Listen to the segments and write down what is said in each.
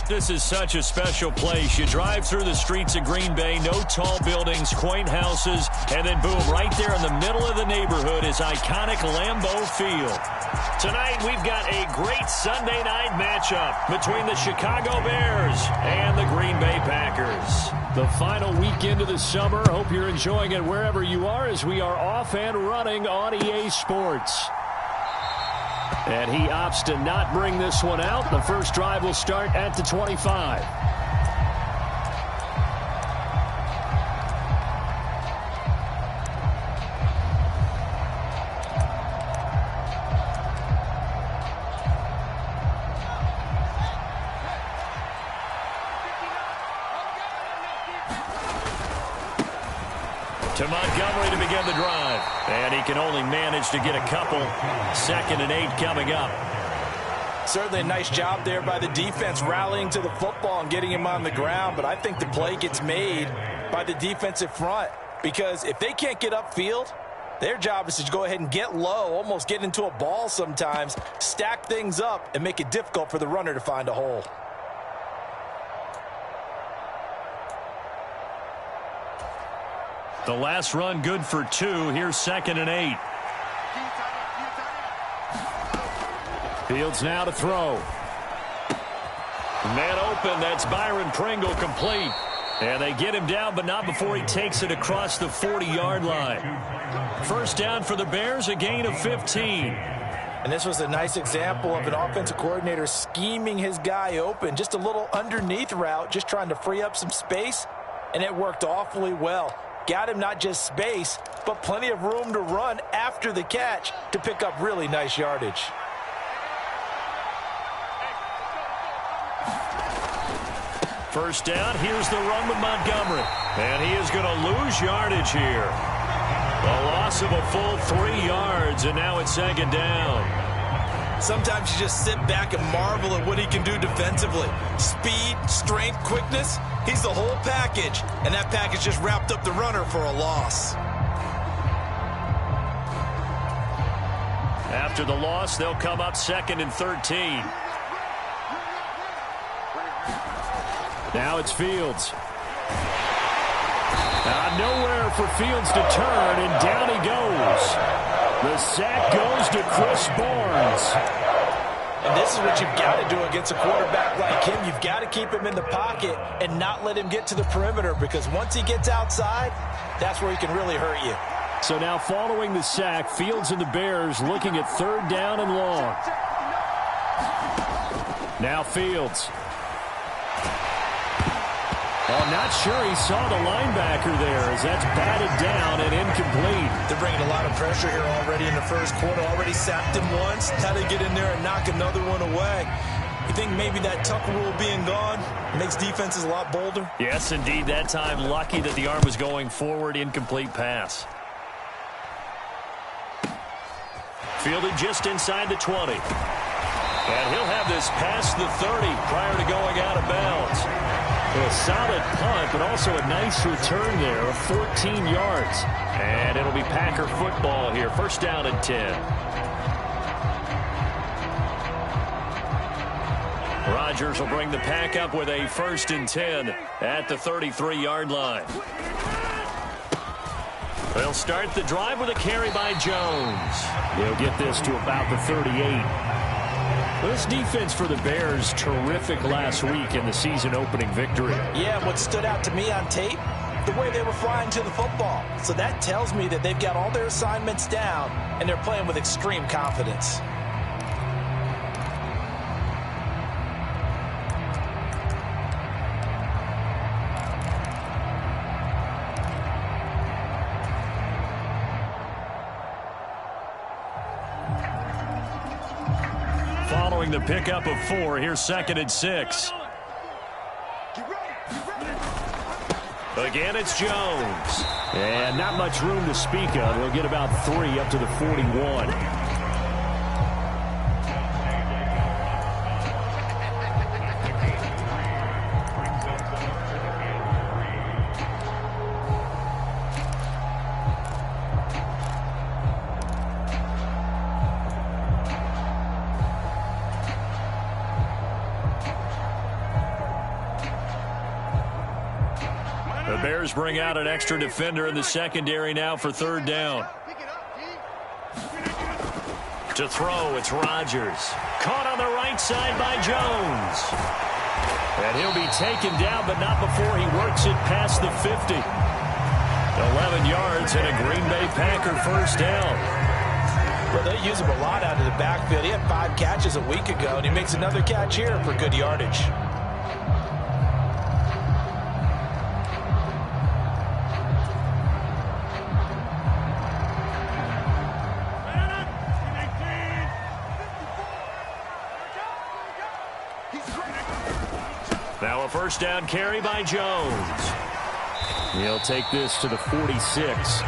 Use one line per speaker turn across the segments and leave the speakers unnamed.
This is such a special place. You drive through the streets of Green Bay, no tall buildings, quaint houses, and then boom, right there in the middle of the neighborhood is iconic Lambeau Field. Tonight, we've got a great Sunday night matchup between the Chicago Bears and the Green Bay Packers. The final weekend of the summer. Hope you're enjoying it wherever you are as we are off and running on EA Sports. And he opts to not bring this one out. The first drive will start at the 25. To Montgomery to begin the drive. And he can only manage to get a couple. 2nd and 8 coming up.
Certainly a nice job there by the defense rallying to the football and getting him on the ground. But I think the play gets made by the defensive front. Because if they can't get upfield, their job is to go ahead and get low, almost get into a ball sometimes, stack things up, and make it difficult for the runner to find a hole.
The last run good for 2. Here's 2nd and 8. Fields now to throw. Man open. That's Byron Pringle complete. And they get him down, but not before he takes it across the 40-yard line. First down for the Bears, a gain of 15.
And this was a nice example of an offensive coordinator scheming his guy open. Just a little underneath route, just trying to free up some space. And it worked awfully well. Got him not just space, but plenty of room to run after the catch to pick up really nice yardage.
First down, here's the run with Montgomery. And he is going to lose yardage here. A loss of a full 3 yards, and now it's 2nd down.
Sometimes you just sit back and marvel at what he can do defensively. Speed, strength, quickness, he's the whole package. And that package just wrapped up the runner for a loss.
After the loss, they'll come up 2nd and 13. Now it's Fields. Nowhere for Fields to turn, and down he goes. The sack goes to Chris Barnes.
And this is what you've got to do against a quarterback like him. You've got to keep him in the pocket and not let him get to the perimeter, because once he gets outside, that's where he can really hurt you.
So now following the sack, Fields and the Bears looking at 3rd down and long. Now Fields. Oh, not sure he saw the linebacker there as that's batted down and incomplete.
They're bringing a lot of pressure here already in the first quarter. Already sacked him once. Had to get in there and knock another one away. You think maybe that Tucker rule being gone makes defenses a lot bolder?
Yes, indeed. That time, lucky that the arm was going forward. Incomplete pass. Fielded just inside the 20. And he'll have this past the 30 prior to going out of bounds. A solid punt, but also a nice return there of 14 yards. And it'll be Packer football here. First down and 10. Rodgers will bring the Pack up with a 1st and 10 at the 33-yard line. They'll start the drive with a carry by Jones. They'll get this to about the 38. This defense for the Bears, terrific last week in the season-opening victory.
Yeah, what stood out to me on tape, the way they were flying to the football. So that tells me that they've got all their assignments down, and they're playing with extreme confidence.
Following the pickup of 4, here's 2nd and 6. Again, it's Jones. And not much room to speak of. He'll get about 3 up to the 41. Bears bring out an extra defender in the secondary now for third down. To throw, it's Rodgers. Caught on the right side by Jones. And he'll be taken down, but not before he works it past the 50. 11 yards and a Green Bay Packer first down.
Well, they use him a lot out of the backfield. He had 5 catches a week ago, and he makes another catch here for good yardage.
Now a first down carry by Jones. He'll take this to the 46.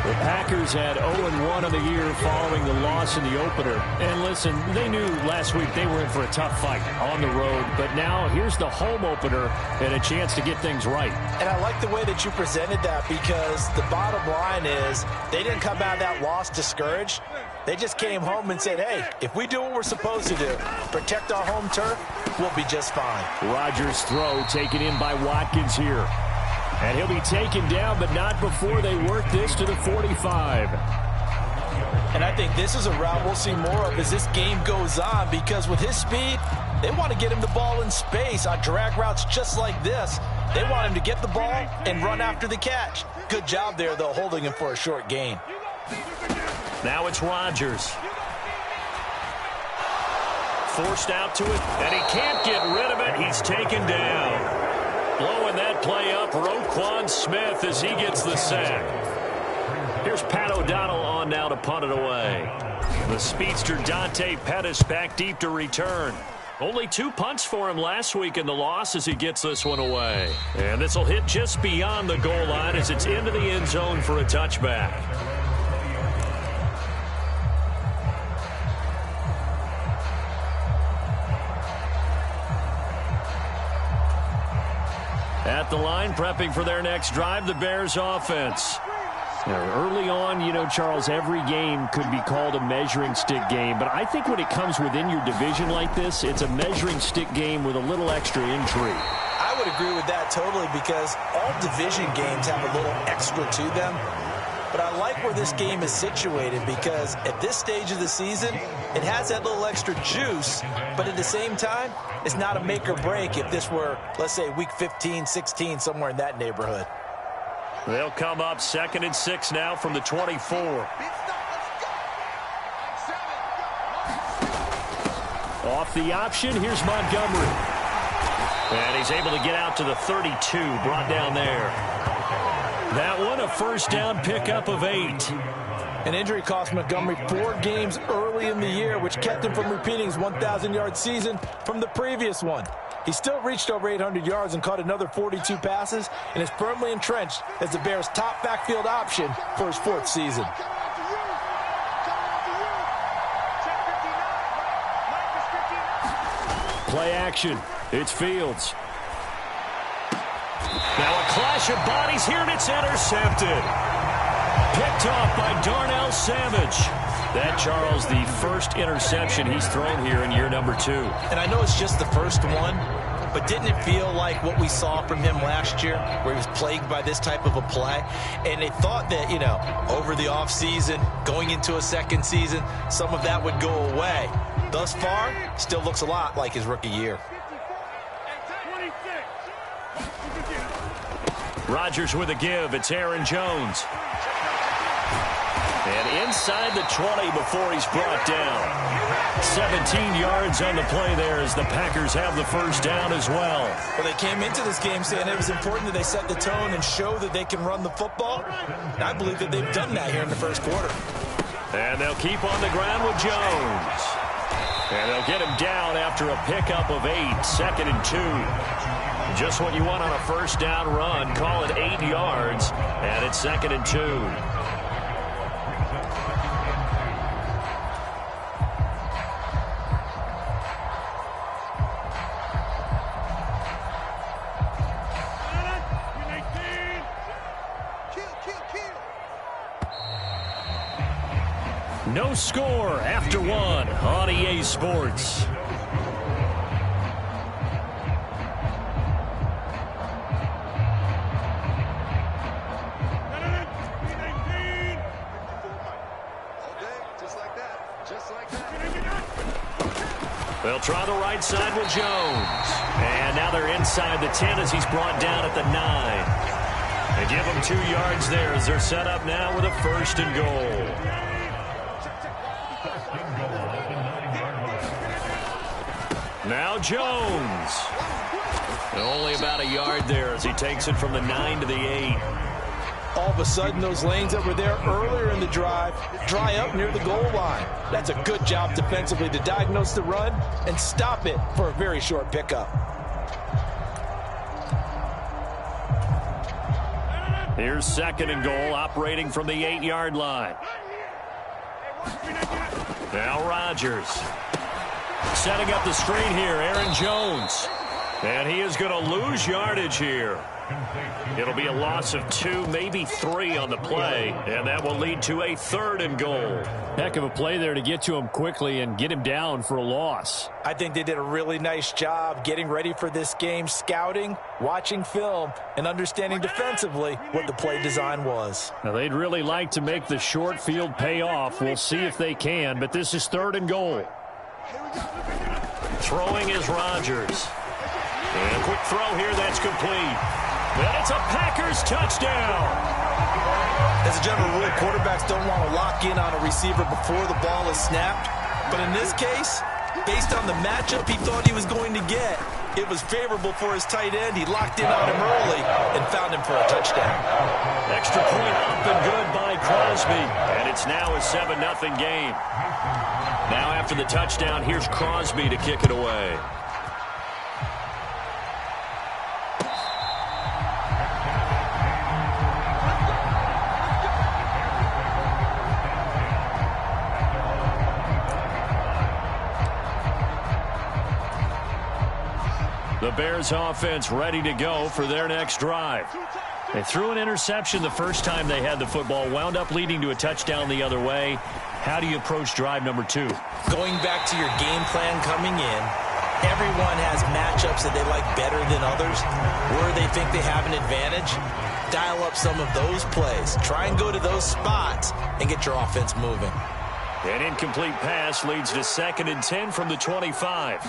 The Packers had 0-1 on the year following the loss in the opener. And listen, they knew last week they were in for a tough fight on the road. But now here's the home opener and a chance to get things right.
And I like the way that you presented that, because the bottom line is they didn't come out of that loss discouraged. They just came home and said, hey, if we do what we're supposed to do, protect our home turf, we'll be just fine.
Rodgers' throw taken in by Watkins here. And he'll be taken down, but not before they work this to the 45.
And I think this is a route we'll see more of as this game goes on, because with his speed, they want to get him the ball in space on drag routes just like this. They want him to get the ball and run after the catch. Good job there, though, holding him for a short gain.
Now it's Rodgers. Forced out to it, and he can't get rid of it. He's taken down. Blowing that play up, Roquan Smith, as he gets the sack. Here's Pat O'Donnell on now to punt it away. The speedster Dante Pettis back deep to return. Only 2 punts for him last week in the loss as he gets this one away. And this will hit just beyond the goal line as it's into the end zone for a touchback. At the line, prepping for their next drive, the Bears offense. Now, early on, you know, Charles, every game could be called a measuring stick game. But I think when it comes within your division like this, it's a measuring stick game with a little extra intrigue.
I would agree with that totally, because all division games have a little extra to them. But I like where this game is situated, because at this stage of the season, it has that little extra juice, but at the same time, it's not a make or break if this were, let's say, week 15, 16, somewhere in that neighborhood.
They'll come up 2nd and 6 now from the 24. Off the option, here's Montgomery. And he's able to get out to the 32, brought down there. That one, a first down pickup of 8.
An injury cost Montgomery 4 games early in the year, which kept him from repeating his 1,000-yard season from the previous one. He still reached over 800 yards and caught another 42 passes, and is firmly entrenched as the Bears' top backfield option for his 4th season.
Play action. It's Fields. Now a clash of bodies here, and it's intercepted. Picked off by Darnell Savage. That, Charles, the first interception he's thrown here in year number 2.
And I know it's just the first one, but didn't it feel like what we saw from him last year, where he was plagued by this type of a play? And they thought that, you know, over the offseason, going into a second season, some of that would go away. Thus far, still looks a lot like his rookie year.
Rodgers with a give. It's Aaron Jones. And inside the 20 before he's brought down. 17 yards on the play there as the Packers have the first down as well.
Well, they came into this game saying it was important that they set the tone and show that they can run the football. And I believe that they've done that here in the first quarter.
And they'll keep on the ground with Jones. And they'll get him down after a pickup of 8, 2nd and 2. Just what you want on a first down run. Call it 8 yards, and it's 2nd and 2. No score after 1 on EA Sports. They'll try the right side with Jones. And now they're inside the 10 as he's brought down at the 9. They give him 2 yards there as they're set up now with a 1st and goal. Now Jones. Only about a yard there as he takes it from the 9 to the 8.
All of a sudden, those lanes that were there earlier in the drive dry up near the goal line. That's a good job defensively to diagnose the run and stop it for a very short pickup.
Here's 2nd and goal, operating from the 8-yard line. Now Rodgers. Setting up the screen here, Aaron Jones. And he is going to lose yardage here. It'll be a loss of 2, maybe 3 on the play, and that will lead to a 3rd and goal.
Heck of a play there to get to him quickly and get him down for a loss.
I think they did a really nice job getting ready for this game, scouting, watching film, and understanding defensively what the play design was.
Now, they'd really like to make the short field pay off. We'll see if they can, but this is 3rd and goal.
Throwing is Rodgers. And a quick throw here, that's complete. And it's a Packers touchdown.
As a general rule, quarterbacks don't want to lock in on a receiver before the ball is snapped. But in this case, based on the matchup he thought he was going to get, it was favorable for his tight end. He locked in on him early and found him for a touchdown.
Extra point up and good by Crosby. And it's now a 7-0 game. Now after the touchdown, here's Crosby to kick it away. The Bears offense ready to go for their next drive. They threw an interception the first time they had the football, wound up leading to a touchdown the other way. How do you approach drive number 2?
Going back to your game plan coming in, everyone has matchups that they like better than others, where they think they have an advantage. Dial up some of those plays. Try and go to those spots and get your offense moving.
An incomplete pass leads to 2nd and 10 from the 25.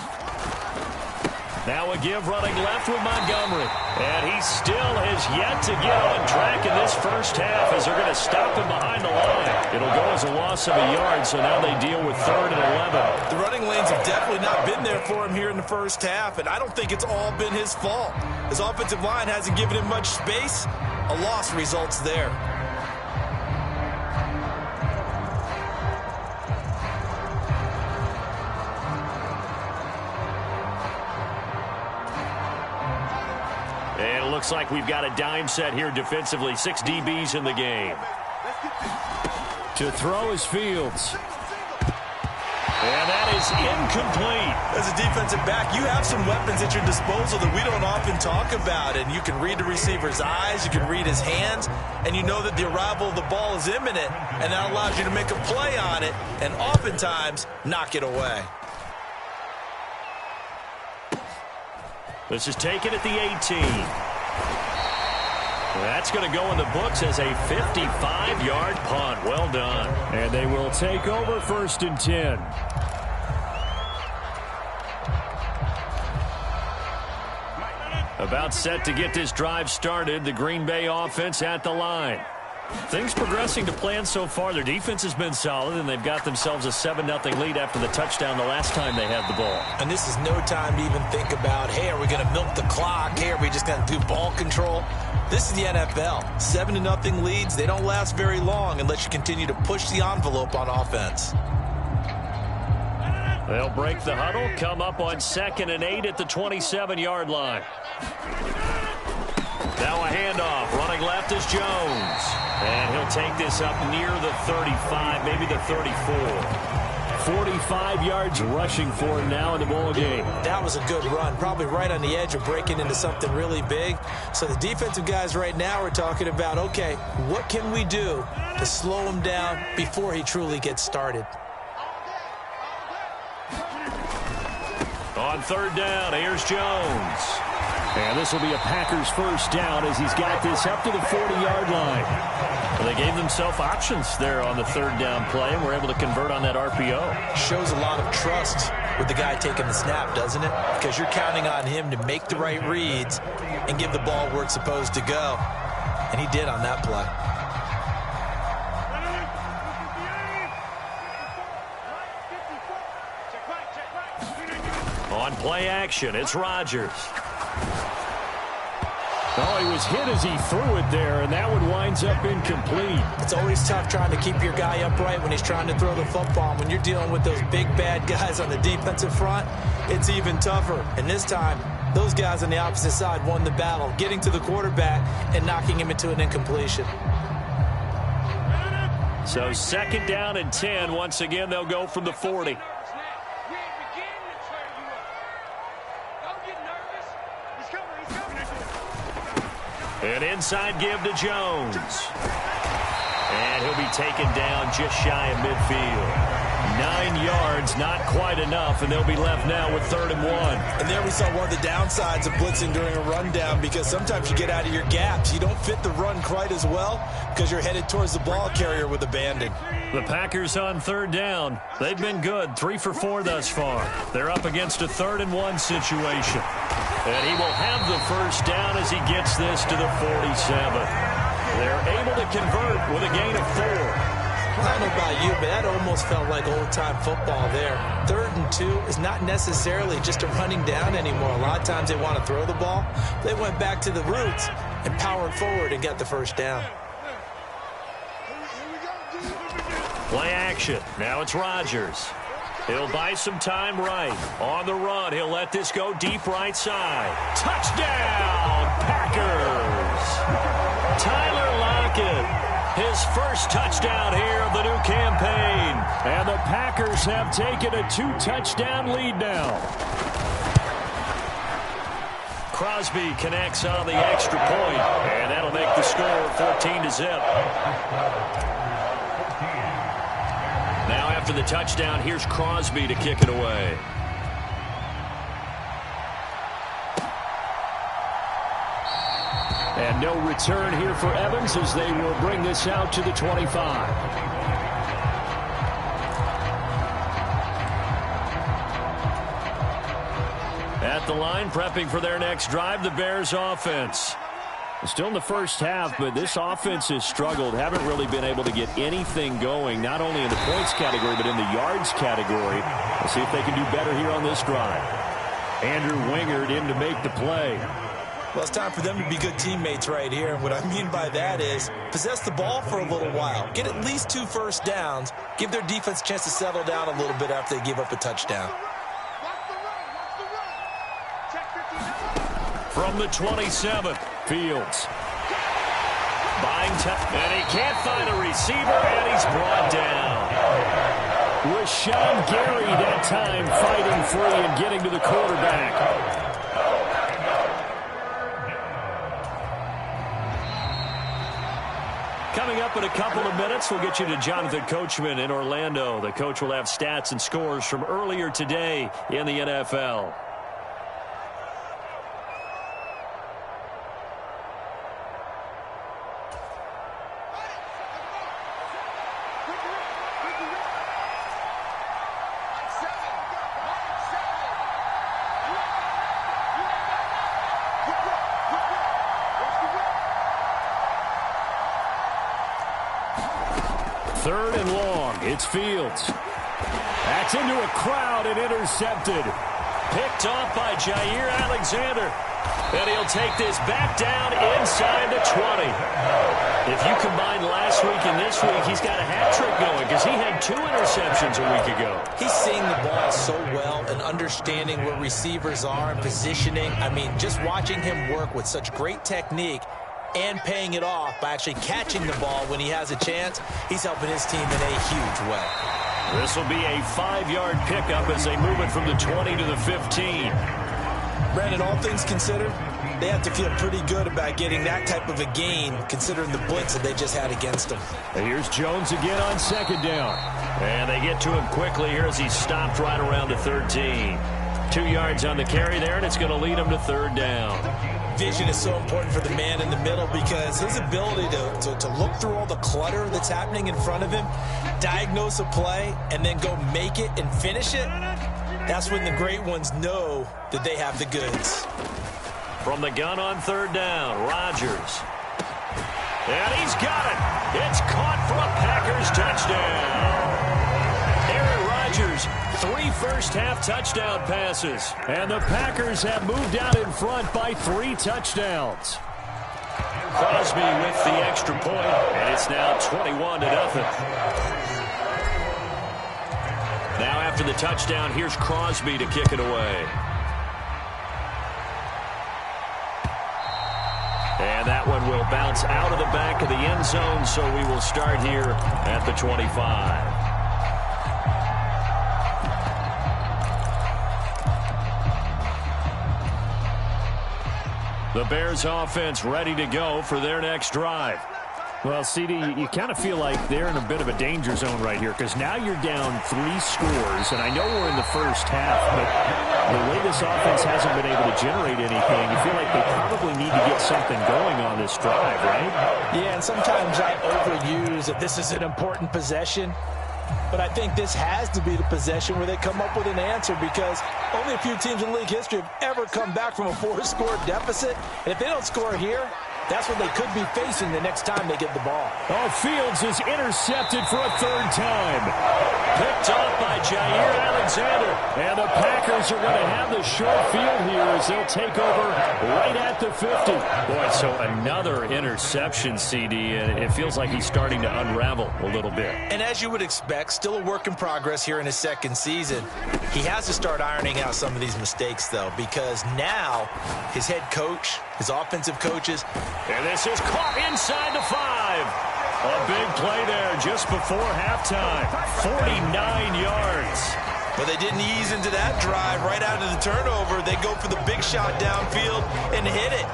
Now a give running left with Montgomery. And he still has yet to get on track in this first half as they're going to stop him behind the line. It'll go as a loss of a yard, so now they deal with 3rd and 11.
The running lanes have definitely not been there for him here in the first half, and I don't think it's all been his fault. His offensive line hasn't given him much space. A loss results there.
Looks like we've got a dime set here defensively. 6 DBs in the game.
To throw is Fields.
And that is incomplete.
As a defensive back, you have some weapons at your disposal that we don't often talk about. And you can read the receiver's eyes, you can read his hands, and you know that the arrival of the ball is imminent, and that allows you to make a play on it and oftentimes knock it away.
This is taken at the 18. That's going to go in the books as a 55-yard punt. Well done.
And they will take over 1st and 10.
About set to get this drive started. The Green Bay offense at the line. Things progressing to plan so far. Their defense has been solid, and they've got themselves a 7-0 lead after the touchdown the last time they had the ball.
And this is no time to even think about, hey, are we going to milk the clock? Hey, are we just going to do ball control? This is the NFL. 7-0 leads, they don't last very long unless you continue to push the envelope on offense.
They'll break the huddle, come up on 2nd and 8 at the 27-yard line. Now a handoff. Running left is Jones. And he'll take this up near the 35, maybe the 34.
45 yards rushing for him now in the ball game.
That was a good run, probably right on the edge of breaking into something really big. So the defensive guys right now are talking about, okay, what can we do to slow him down before he truly gets started?
On 3rd down, here's Jones.
And this will be a Packers first down as he's got this up to the 40-yard line.
Well, they gave themselves options there on the third down play and were able to convert on that RPO.
Shows a lot of trust with the guy taking the snap, doesn't it? Because you're counting on him to make the right reads and give the ball where it's supposed to go. And he did on that play.
On play action, it's Rodgers.
Oh, he was hit as he threw it there, and that one winds up incomplete.
It's always tough trying to keep your guy upright when he's trying to throw the football. And when you're dealing with those big, bad guys on the defensive front, it's even tougher. And this time, those guys on the opposite side won the battle, getting to the quarterback and knocking him into an incompletion.
So 2nd down and 10. Once again, they'll go from the 40. An inside give to Jones. And he'll be taken down just shy of midfield. 9 yards, not quite enough, and they'll be left now with 3rd and 1.
And there we saw one of the downsides of blitzing during a rundown, because sometimes you get out of your gaps. You don't fit the run quite as well because you're headed towards the ball carrier with abandon.
The Packers on 3rd down. They've been good, 3 for 4 thus far. They're up against a 3rd and 1 situation. And he will have the first down as he gets this to the 47. They're able to convert with a gain of 4.
I don't know about you, but that almost felt like old-time football there. 3rd and 2 is not necessarily just a running down anymore. A lot of times they want to throw the ball. They went back to the roots and powered forward and got the first down.
Play action. Now it's Rodgers. He'll buy some time right. On the run, he'll let this go deep right side. Touchdown, Packers! Tyler Lockett. His first touchdown here of the new campaign.
And the Packers have taken a 2-touchdown lead now.
Crosby connects on the extra point, and that'll make the score 14-0. Now after the touchdown, here's Crosby to kick it away.
And no return here for Evans as they will bring this out to the 25.
At the line, prepping for their next drive, the Bears offense.
Still in the first half, but this offense has struggled. Haven't really been able to get anything going, not only in the points category, but in the yards category. We'll see if they can do better here on this drive. Andrew Wingard in to make the play.
Well, it's time for them to be good teammates right here. And what I mean by that is possess the ball for a little while. Get at least 2 first downs. Give their defense a chance to settle down a little bit after they give up a touchdown.
From the 27, Fields. Buying time, and he can't find a receiver, and he's brought down.
Rashawn Gary that time fighting free and getting to the quarterback.
Coming up in a couple of minutes, we'll get you to Jonathan Coachman in Orlando. The coach will have stats and scores from earlier today in the NFL.
Third and long. It's Fields. That's into a crowd and intercepted.
Picked off by Jair Alexander. And he'll take this back down inside the 20. If you combine last week and this week, he's got a hat trick going because he had 2 interceptions a week ago.
He's seeing the ball so well and understanding where receivers are and positioning. I mean, just watching him work with such great technique and paying it off by actually catching the ball when he has a chance, he's helping his team in a huge way.
This will be a 5-yard pickup as they move it from the 20 to the 15.
Brandon, all things considered, they have to feel pretty good about getting that type of a gain considering the blitz that they just had against them.
And here's Jones again on 2nd down.
And they get to him quickly here as he's stopped right around the 13. 2 yards on the carry there, and it's going to lead him to third down.
Vision is so important for the man in the middle because his ability to look through all the clutter that's happening in front of him, diagnose a play, and then go make it and finish it, that's when the great ones know that they have the goods.
From the gun on third down, Rodgers. And he's got it. It's caught for a Packers touchdown. Aaron Rodgers, 3 first-half touchdown passes. And the Packers have moved out in front by 3 touchdowns. Crosby with the extra point, and it's now 21-0. Now after the touchdown, here's Crosby to kick it away. And that one will bounce out of the back of the end zone, so we will start here at the 25. The Bears offense ready to go for their next drive.
Well, CD, you kind of feel like they're in a bit of a danger zone right here because now you're down 3 scores, and I know we're in the first half, but the way this offense hasn't been able to generate anything, you feel like they probably need to get something going on this drive, right?
Yeah, and sometimes I overuse that this is an important possession, but I think this has to be the possession where they come up with an answer because only a few teams in league history have ever come back from a 4-score deficit, and if they don't score here, that's what they could be facing the next time they get the ball.
Oh, Fields is intercepted for a 3rd time.
Picked off by Jair Alexander.
And the Packers are going to have the short field here as they'll take over right at the 50.
Boy, so another interception, CD, and it feels like he's starting to unravel a little bit.
And as you would expect, still a work in progress here in his 2nd season. He has to start ironing out some of these mistakes, though, because now his head coach, his offensive coaches,
and this is caught inside the 5. A big play there just before halftime. 49 yards.
But they didn't ease into that drive right out of the turnover. They go for the big shot downfield and hit it.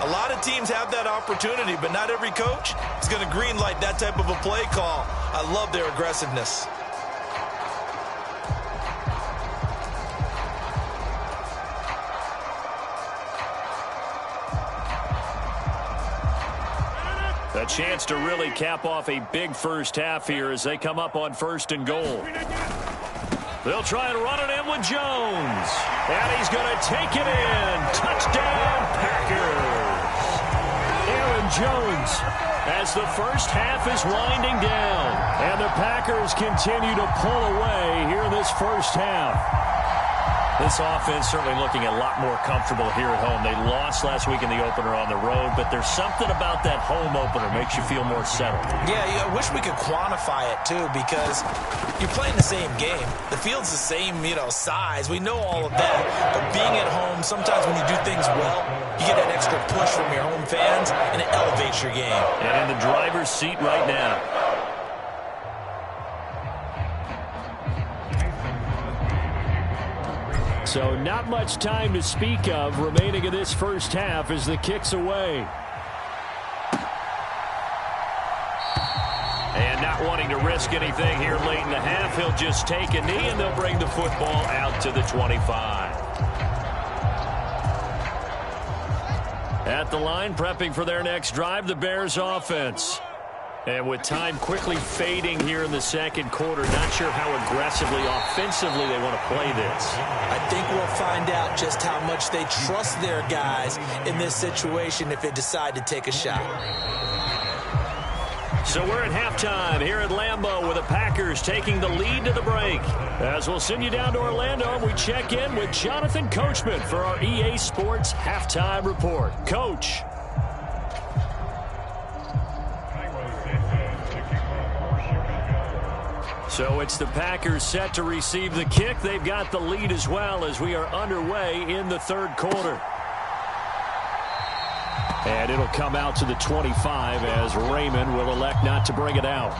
A lot of teams have that opportunity, but not every coach is going to greenlight that type of a play call. I love their aggressiveness.
A chance to really cap off a big first half here as they come up on 1st and goal. They'll try and run it in with Jones. And he's going to take it in. Touchdown, Packers. Aaron Jones as the first half is winding down.
And the Packers continue to pull away here in this first half.
This offense certainly looking a lot more comfortable here at home. They lost last week in the opener on the road, but there's something about that home opener makes you feel more settled.
Yeah, I wish we could quantify it, too, because you're playing the same game. The field's the same, size. We know all of that. But being at home, sometimes when you do things well, you get that extra push from your home fans, and it elevates your game.
And in the driver's seat right now.
So not much time to speak of remaining in this first half as the kick's away.
And not wanting to risk anything here late in the half, he'll just take a knee and they'll bring the football out to the 25. At the line, prepping for their next drive, the Bears offense. And with time quickly fading here in the 2nd quarter, not sure how aggressively, offensively they want to play this.
I think we'll find out just how much they trust their guys in this situation if they decide to take a shot.
So we're at halftime here at Lambeau with the Packers taking the lead to the break. As we'll send you down to Orlando, we check in with Jonathan Coachman for our EA Sports Halftime Report. Coach. So it's the Packers set to receive the kick. They've got the lead as well as we are underway in the 3rd quarter.
And it'll come out to the 25 as Raymond will elect not to bring it out.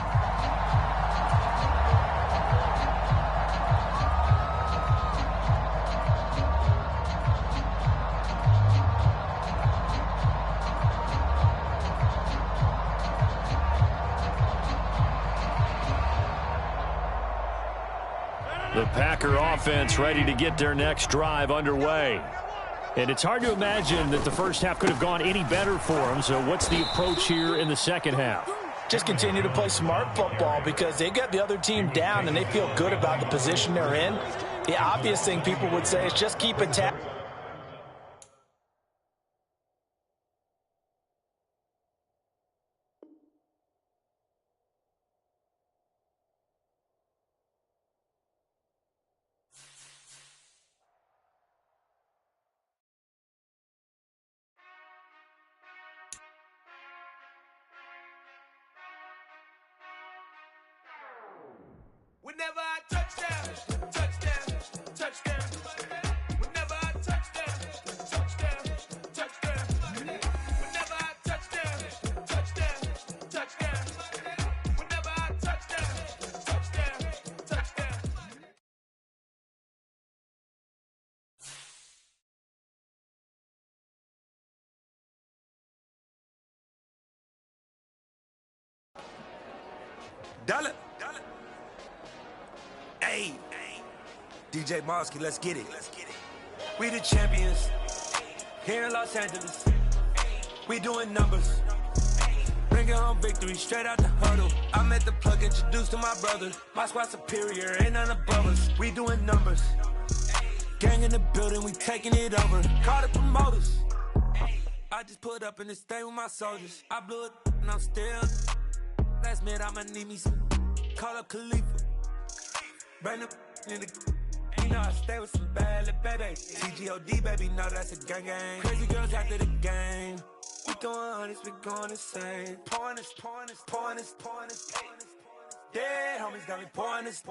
The Packer
offense ready to get their next drive underway.
And it's hard to imagine that the first half could have gone any better for them. So what's the approach here in the second half?
Just continue to play smart football because they got the other team down and they feel good about the position they're in. The obvious thing people would say is just keep attacking.
Whenever I touchdown, touchdown, touchdown. Whenever I touchdown, touchdown, touchdown. Whenever I touchdown, touchdown, touchdown. Whenever I touchdown, touchdown, touchdown.
Dollar. Hey, DJ Mosky, let's get it. We the champions here in Los Angeles. We doing numbers, bringing home victory straight out the huddle. I'm at the plug, introduced to my brother. My squad superior, ain't none above us. We doing numbers, gang in the building, we taking it over. Call the promoters. I just put up in this thing with my soldiers. I blew it and I'm still. Last minute I'ma need me some. Call up Khalifa. Brand new in the. You know I stay with some bad little baby. TGOD, baby, know that's a gang gang. Crazy girls after the game. We throwing hundreds, we going insane. Pouring this. Dead homies got me pouring this.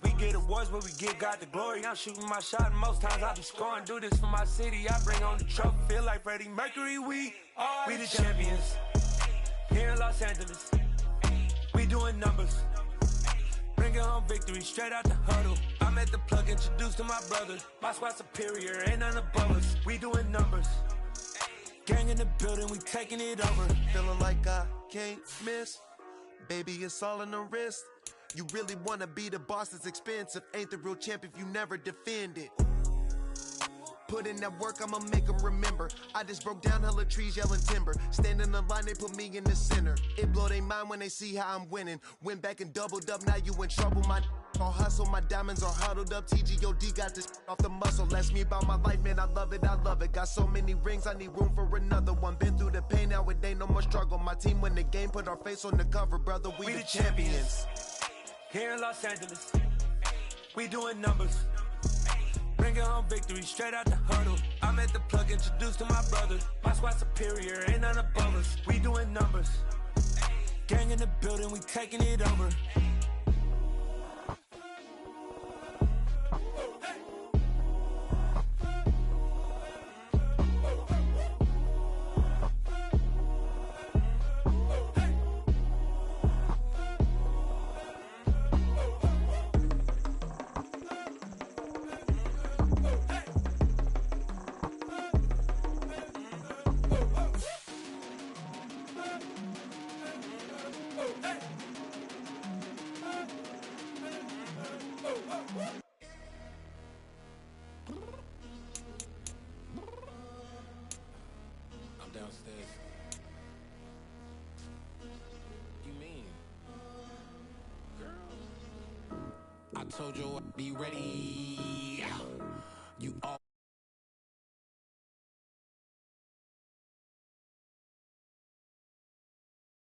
We get awards, but we give God the glory. I'm shooting my shot, and most times I be scoring. Do this for my city, I bring on the trophy. Feel like Freddie Mercury, we the champions here in Los Angeles. We doing numbers, bringing home victory straight out the huddle. I'm at the plug, introduced to my brother. My squad superior, ain't none above us. We doing numbers, gang in the building, we taking it over.
Feeling like I can't miss. Baby, it's all in the wrist. You really wanna be the boss, it's expensive. Ain't the real champ if you never defend it. Put in that work, I'ma make them remember. I just broke down hella trees, yelling timber. Stand in the line, they put me in the center. It blow their mind when they see how I'm winning. Went back and doubled up, now you in trouble. My all hustle, my diamonds are huddled up. TGOD got this off the muscle. Ask me about my life, man, I love it. Got so many rings, I need room for another one. Been through the pain, now it ain't no more struggle. My team win the game, put our face on the cover, brother. We the champions
here in Los Angeles. We doing numbers, bringing home victory straight out the huddle. I'm at the plug, introduced to my brother. My squad superior, ain't none above us. We doing numbers, gang in the building, we taking it over.
Downstairs. You mean? Girl, I told you I'd be ready.